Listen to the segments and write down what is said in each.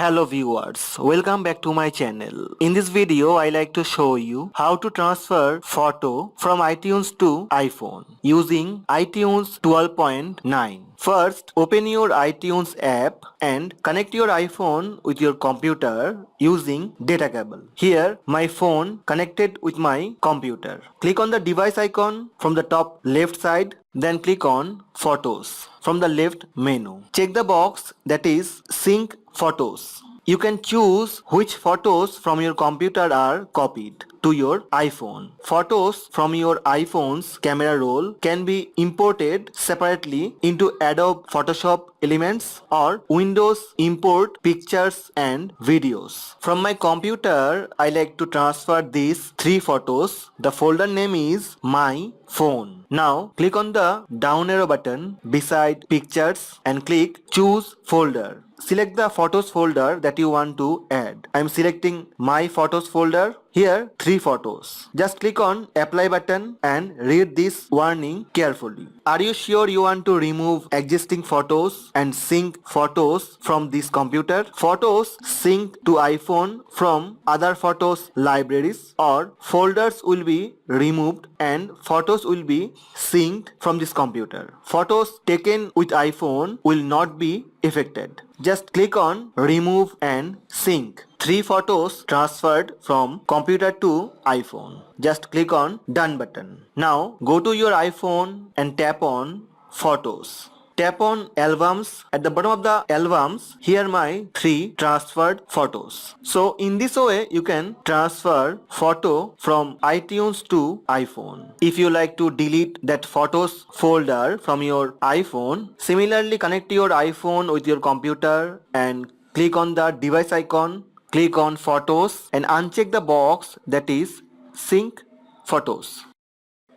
Hello viewers, welcome back to my channel. In this video, I like to show you how to transfer photo from iTunes to iPhone using iTunes 12.9. First, open your iTunes app and connect your iPhone with your computer using data cable. Here, my phone connected with my computer. Click on the device icon from the top left side, then click on Photos from the left menu. Check the box that is Sync Photos. You can choose which photos from your computer are copied to your iPhone. Photos from your iPhone's camera roll can be imported separately into Adobe Photoshop Elements or Windows Import Pictures and Videos. From my computer, I like to transfer these three photos. The folder name is My Phone. Now click on the down arrow button beside Pictures and click Choose Folder. Select the photos folder that you want to add. I am selecting my photos folder. Here 3 photos. Just click on apply button and read this warning carefully. Are you sure you want to remove existing photos and sync photos from this computer? Photos synced to iPhone from other photos libraries or folders will be removed and photos will be synced from this computer. Photos taken with iPhone will not be affected. Just click on remove and sync. 3 photos transferred from computer to iPhone. Just click on done button. Now go to your iPhone and tap on photos. Tap on albums. At the bottom of the albums, here my 3 transferred photos. So in this way you can transfer photo from iTunes to iPhone. If you like to delete that photos folder from your iPhone, similarly connect your iPhone with your computer and click on the device icon, click on photos and uncheck the box that is sync photos.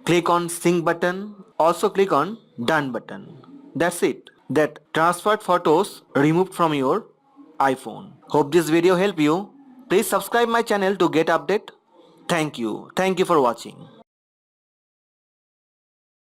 Click on sync button, also click on done button. That's it. That transferred photos removed from your iPhone. Hope this video helped you. Please subscribe my channel to get update. Thank you. Thank you for watching.